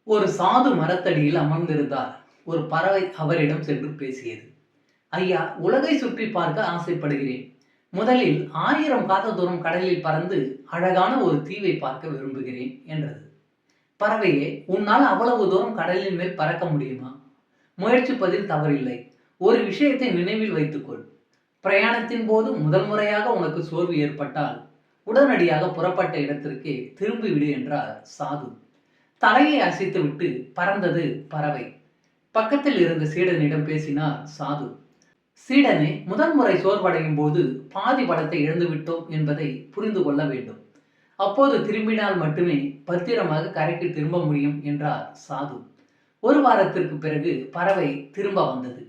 ஒரு சாது மரத்தடியில் அமர்ந்திருந்தார். ஒரு பறவை அவரிடம் சென்று பேசியது. ஐயா, உலகை சுற்றி பார்க்க ஆசைப்படுகிறேன். முதலில் 1000 காத தூரம் கடலில் பறந்து அழகான ஒரு தீவை பார்க்க விரும்புகிறேன் என்றது. பறவையே, உன்னால் அவ்வளவு தூரம் கடலின் மேல் பறக்க முடியுமா? முயற்சிப்பதில் தவறில்லை. ஒரு விஷயத்தை நினைவில் வைத்துக்கொள். பிரயாணத்தின் போது முதல் முறையாக உனக்கு சோர்வு ஏற்பட்டால் உடனடியாக புறப்பட்ட இடத்திற்கே திரும்பிவிடு என்றார் சாது. தலையை அசைத்துவிட்டு பறந்தது பறவை. பக்கத்தில் இருந்த சீடனிடம் பேசினார் சாது. சீடனே, முதல் முறை சோர்வடையும் போது பாதி பலத்தை இழந்துவிட்டோம் என்பதை புரிந்து கொள்ள வேண்டும். அப்போது திரும்பினால் மட்டுமே பத்திரமாக கரைக்கு திரும்ப முடியும் என்றார் சாது. ஒரு வாரத்திற்கு பிறகு பறவை திரும்ப வந்தது.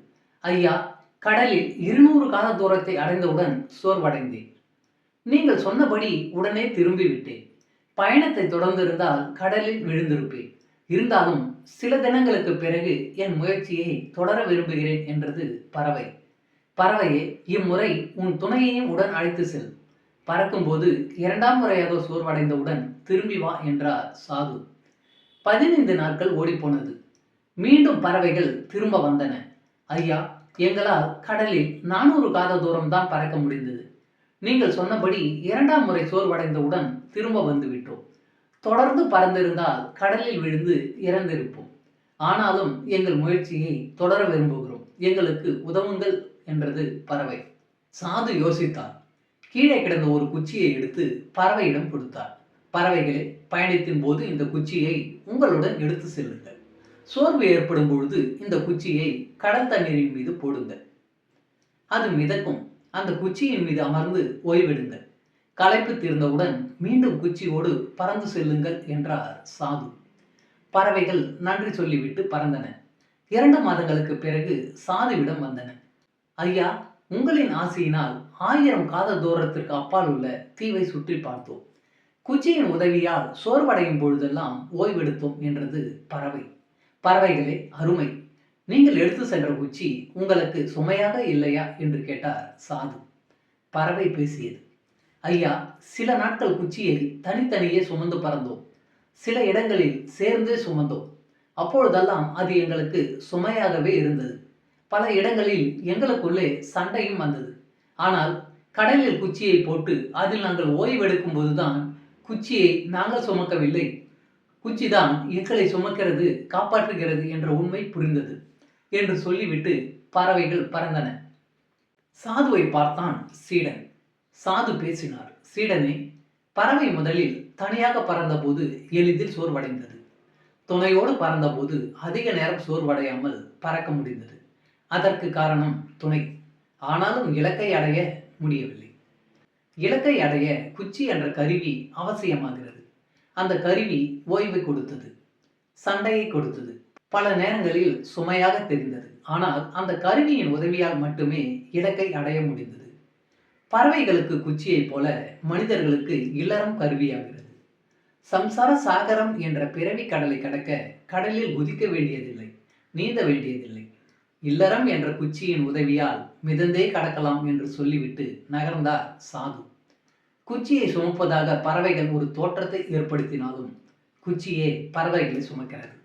ஐயா, கடலில் 200 காத தூரத்தை அடைந்தவுடன் சோர்வடைந்தேன். நீங்கள் சொன்னபடி உடனே திரும்பிவிட்டேன். பயணத்தை தொடர்ந்திருந்தால் கடலில் விழுந்திருப்பேன். இருந்தாலும் சில தினங்களுக்கு பிறகு என் முயற்சியை தொடர விரும்புகிறேன் என்றது பறவை. பறவையே, இம்முறை உன் துணையையும் உடன் அழைத்து செல். பறக்கும்போது 2ஆம் முறையாக சோர்வடைந்தவுடன் திரும்பி வா என்றார் சாது. 15 நாட்கள் ஓடிப்போனது. மீண்டும் பறவைகள் திரும்ப வந்தன. ஐயா, எங்களால் கடலில் 400 காத தூரம் தான் பறக்க முடிந்தது. நீங்கள் சொன்னபடி 2ஆம் முறை சோர்வடைந்தவுடன் திரும்ப வந்துவிட்டோம். தொடர்ந்து பறந்திருந்தால் கடலில் விழுந்து இறந்திருப்போம். ஆனாலும் எங்கள் முயற்சியை தொடர விரும்புகிறோம். எங்களுக்கு உதவுங்கள் என்றது பறவை. சாது யோசித்தார். கீழே கிடந்த ஒரு குச்சியை எடுத்து பறவையிடம் கொடுத்தார். பறவைகளே, பயணத்தின் போது இந்த குச்சியை உங்களுடன் எடுத்து செல்லுங்கள். சோர்வு ஏற்படும் பொழுது இந்த குச்சியை கடல் தண்ணீரின் மீது போடுங்கள். அது மிதக்கும். அந்த குச்சியின் மீது அமர்ந்து ஓய்வெடுங்கள். களைப்பு தீர்ந்தவுடன் மீண்டும் குச்சியோடு பறந்து செல்லுங்கள் என்றார் சாது. பறவைகள் நன்றி சொல்லிவிட்டு பறந்தன. 2 மாதங்களுக்கு பிறகு சாதுவிடம் வந்தன. ஐயா, உங்களின் ஆசையினால் 1000 காத தூரத்திற்கு அப்பால் உள்ள தீவை சுற்றி பார்த்தோம். குச்சியின் உதவியால் சோர்வடையும் பொழுதெல்லாம் ஓய்வெடுத்தோம் என்றது பறவை. பறவைகளே, அருமை. நீங்கள் எடுத்து சென்ற குச்சி உங்களுக்கு சுமையாக இல்லையா என்று கேட்டார் சாது. பறவை பேசியது. ஐயா, சில நாட்கள் குச்சியை தனித்தனியே சுமந்து பறந்தோம். சில இடங்களில் சேர்ந்தே சுமந்தோம். அப்பொழுதெல்லாம் அது எங்களுக்கு சுமையாகவே இருந்தது. பல இடங்களில் எங்களுக்குள்ளே சண்டையும் வந்தது. ஆனால் கடலில் குச்சியை போட்டு அதில் நாங்கள் ஓய்வெடுக்கும் போதுதான் குச்சியை நாங்கள் சுமக்கவில்லை, குச்சிதான் எங்களை சுமக்கிறது, காப்பாற்றுகிறது என்ற உண்மை புரிந்தது என்று சொல்லிவிட்டு பறவைகள் பறந்தன. சாதுவை பார்த்தான் சீடன். சாது பேசினார். சீடனே, பறவை முதலில் தனியாக பறந்தபோது எளிதில் சோர்வடைந்தது. துணையோடு பறந்தபோது அதிக நேரம் சோர்வடையாமல் பறக்க முடிந்தது. அதற்கு காரணம் துணை. ஆனாலும் இலக்கை அடைய முடியவில்லை. இலக்கை அடைய குச்சி என்ற கருவி அவசியமாகிறது. அந்த கருவி ஓய்வை கொடுத்தது, சண்டையை கொடுத்தது, பல நேரங்களில் சுமையாக தெரிந்தது. ஆனால் அந்த கருவியின் உதவியால் மட்டுமே இலக்கை அடைய முடிந்தது. பறவைகளுக்கு குச்சியை போல மனிதர்களுக்கு இல்லறம் கருவியாகிறது. சம்சார சாகரம் என்ற பிறவி கடலை கடக்க கடலில் குதிக்க வேண்டியதில்லை, நீந்த வேண்டியதில்லை. இல்லறம் என்ற குச்சியின் உதவியால் மிதந்தே கடக்கலாம் என்று சொல்லிவிட்டு நகர்ந்தார் சாது. குச்சியை சுமப்பதாக பறவைகள் ஒரு தோற்றத்தை ஏற்படுத்தினாலும் குச்சியே பறவைகளை சுமக்கிறது.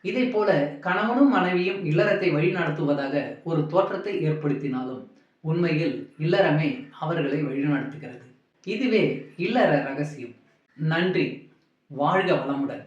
இதே போல கணவனும் மனைவியும் இல்லறத்தை வழிநடத்துவதாக ஒரு தோற்றத்தை ஏற்படுத்தினாலும் உண்மையில் இல்லறமே அவர்களை வழிநடத்துகிறது. இதுவே இல்லற ரகசியம். நன்றி. வாழ்க வளமுடன்.